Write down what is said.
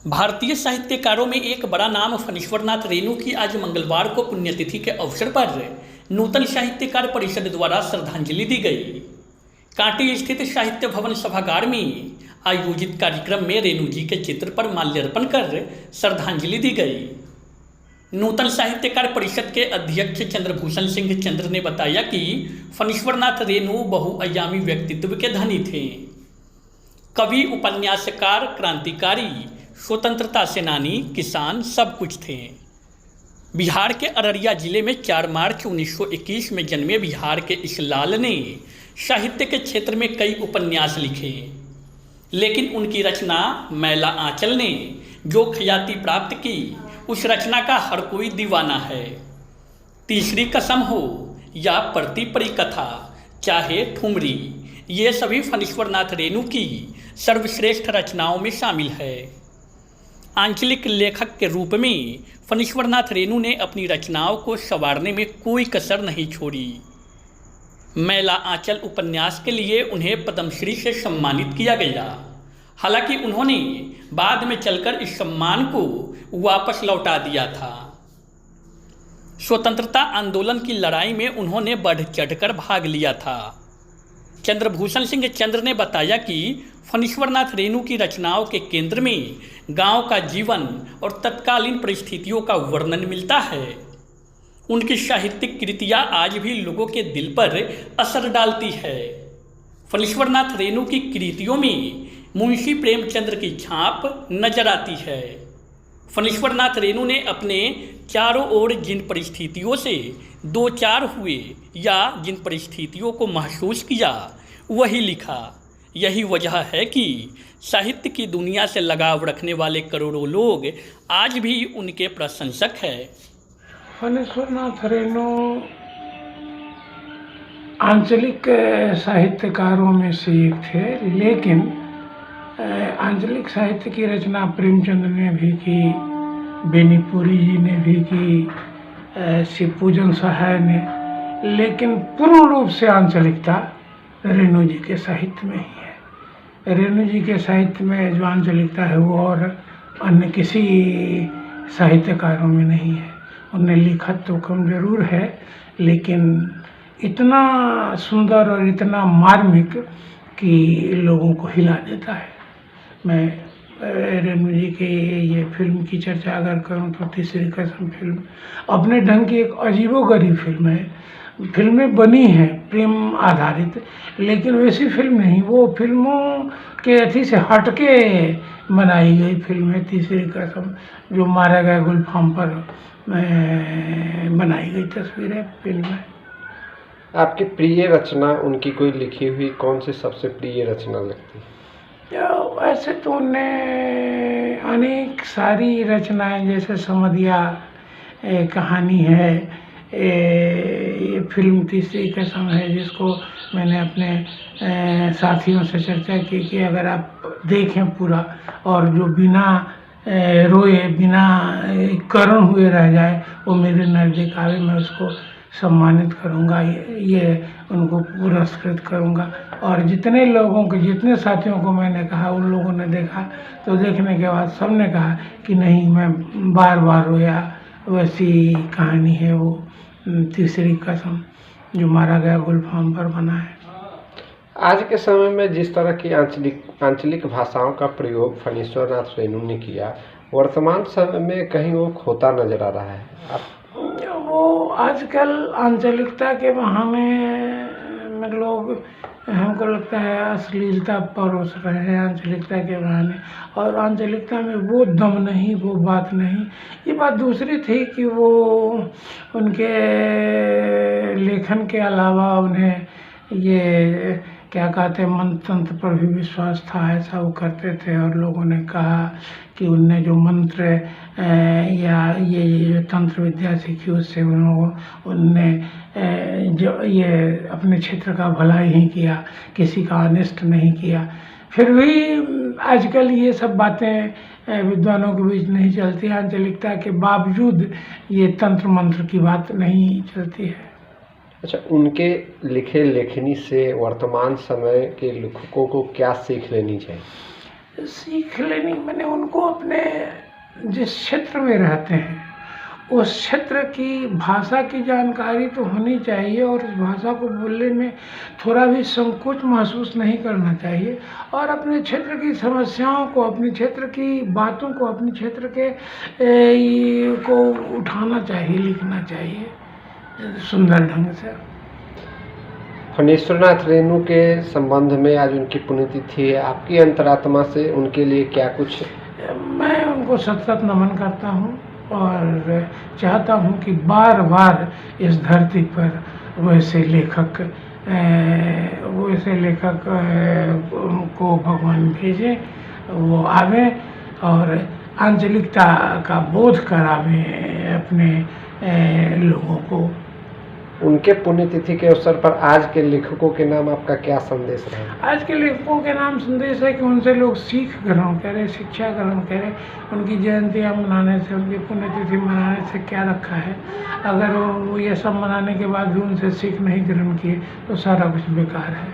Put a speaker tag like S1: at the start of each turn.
S1: भारतीय साहित्यकारों में एक बड़ा नाम फणीश्वरनाथ रेणु की आज मंगलवार को पुण्यतिथि के अवसर पर नूतन साहित्यकार परिषद द्वारा श्रद्धांजलि दी गई। कांटी स्थित साहित्य भवन सभागार में आयोजित कार्यक्रम में रेणु जी के चित्र पर माल्यार्पण कर श्रद्धांजलि दी गई। नूतन साहित्यकार परिषद के अध्यक्ष चंद्रभूषण सिंह चंद्र ने बताया कि फणीश्वरनाथ रेणु बहुआयामी व्यक्तित्व के धनी थे। कवि, उपन्यासकार, क्रांतिकारी, स्वतंत्रता सेनानी, किसान सब कुछ थे। बिहार के अररिया जिले में 4 मार्च 1921 में जन्मे बिहार के इस लाल ने साहित्य के क्षेत्र में कई उपन्यास लिखे, लेकिन उनकी रचना मैला आंचल ने जो ख्याति प्राप्त की, उस रचना का हर कोई दीवाना है। तीसरी कसम हो या पढ़ती पड़ी कथा, चाहे ठुमरी, ये सभी फणीश्वरनाथ रेणु की सर्वश्रेष्ठ रचनाओं में शामिल है। आंचलिक लेखक के रूप में फणीश्वरनाथ रेणु ने अपनी रचनाओं को संवारने में कोई कसर नहीं छोड़ी। मैला आंचल उपन्यास के लिए उन्हें पद्मश्री से सम्मानित किया गया। हालांकि उन्होंने बाद में चलकर इस सम्मान को वापस लौटा दिया था। स्वतंत्रता आंदोलन की लड़ाई में उन्होंने बढ़ चढ़कर भाग लिया था। चंद्रभूषण सिंह चंद्र ने बताया कि फणीश्वरनाथ रेणु की रचनाओं के केंद्र में गांव का जीवन और तत्कालीन परिस्थितियों का वर्णन मिलता है। उनकी साहित्यिक कृतियां आज भी लोगों के दिल पर असर डालती है। फणीश्वरनाथ रेणु की कृतियों में मुंशी प्रेमचंद्र की छाप नजर आती है। फणीश्वरनाथ रेणु ने अपने चारों ओर जिन परिस्थितियों से दो चार हुए या जिन परिस्थितियों को महसूस किया, वही लिखा। यही वजह है कि साहित्य की दुनिया से लगाव रखने वाले करोड़ों लोग आज भी उनके प्रशंसक हैं।
S2: फणीश्वरनाथ रेणु आंचलिक साहित्यकारों में से एक थे, लेकिन आंचलिक साहित्य की रचना प्रेमचंद्र ने भी की, बेनीपुरी जी ने भी की, शिवपूजन सहाय ने, लेकिन पूर्ण रूप से आंचलिकता रेणु जी के साहित्य में ही है। रेणु जी के साहित्य में जो आंचलिकता है वो और अन्य किसी साहित्यकारों में नहीं है। उन्हें लिखा तो कम जरूर है, लेकिन इतना सुंदर और इतना मार्मिक कि लोगों को हिला देता है। मैं रेणु जी की ये फिल्म की चर्चा अगर करूं तो तीसरी कसम फिल्म अपने ढंग की एक अजीबोगरीब फिल्म है। फिल्में बनी हैं प्रेम आधारित, लेकिन वैसी फिल्म नहीं, वो फिल्मों के अथी से हटके बनाई गई फिल्म है तीसरी कसम, जो मारा गया गुलफाम पर बनाई गई तस्वीर है फिल्म है।
S3: आपकी प्रिय रचना उनकी कोई लिखी हुई कौन सी सबसे प्रिय रचना लगती है?
S2: वैसे तो उन्हें अनेक सारी रचनाएं, जैसे समधिया कहानी है, ये फिल्म तीसरी कसम है, जिसको मैंने अपने साथियों से चर्चा की कि अगर आप देखें पूरा और जो बिना रोए बिना करुण हुए रह जाए वो मेरे नज़दीक आवे, मैं उसको सम्मानित करूंगा, ये उनको पुरस्कृत करूंगा। और जितने लोगों को, जितने साथियों को मैंने कहा, उन लोगों ने देखा तो देखने के बाद सबने कहा कि नहीं, मैं बार बार रोया। वैसी कहानी है वो तीसरी कसम, जो मारा गया गुलफाम पर बना है।
S3: आज के समय में जिस तरह की आंचलिक भाषाओं का प्रयोग फणीश्वरनाथ रेणु ने किया, वर्तमान समय में कहीं वो खोता नजर आ रहा है।
S2: वो आजकल आंचलिकता के बहाने में लोग, हमको लगता है, अश्लीलता परोस रहे हैं आंचलिकता के बहाने, और आंचलिकता में वो दम नहीं, वो बात नहीं। ये बात दूसरी थी कि वो उनके लेखन के अलावा उन्हें ये क्या कहते हैं, मंत्र तंत्र पर भी विश्वास था, ऐसा वो करते थे। और लोगों ने कहा कि उनने जो मंत्र या ये तंत्र विद्या सीखी, उससे उनने जो ये अपने क्षेत्र का भला ही किया, किसी का अनिष्ट नहीं किया। फिर भी आजकल ये सब बातें विद्वानों के बीच नहीं चलती। आंचलिकता के बावजूद ये तंत्र मंत्र की बात नहीं चलती है।
S3: अच्छा, उनके लिखे लेखनी से वर्तमान समय के लेखकों को क्या सीख लेनी चाहिए?
S2: सीख लेनी मैंने उनको अपने जिस क्षेत्र में रहते हैं उस क्षेत्र की भाषा की जानकारी तो होनी चाहिए और उस भाषा को बोलने में थोड़ा भी संकोच महसूस नहीं करना चाहिए और अपने क्षेत्र की समस्याओं को, अपने क्षेत्र की बातों को, अपने क्षेत्र के को उठाना चाहिए, लिखना चाहिए सुंदर ढंग से।
S3: फणीश्वरनाथ रेणु के संबंध में आज उनकी पुण्यतिथि है, आपकी अंतरात्मा से उनके लिए क्या कुछ?
S2: मैं उनको सतत नमन करता हूँ और चाहता हूँ कि बार बार इस धरती पर वैसे लेखक को भगवान भेजें, वो आवें और आंचलिकता का बोध करावें अपने लोगों को।
S3: उनके पुण्यतिथि के अवसर पर आज के लेखकों के नाम आपका क्या संदेश रहेगा?
S2: आज के लेखकों के नाम संदेश है कि उनसे लोग सीख ग्रहण करें, शिक्षा ग्रहण करें। उनकी जयंतियाँ मनाने से, उनकी पुण्यतिथि मनाने से क्या रखा है? अगर वो ये सब मनाने के बाद भी उनसे सीख नहीं ग्रहण किए तो सारा कुछ बेकार है।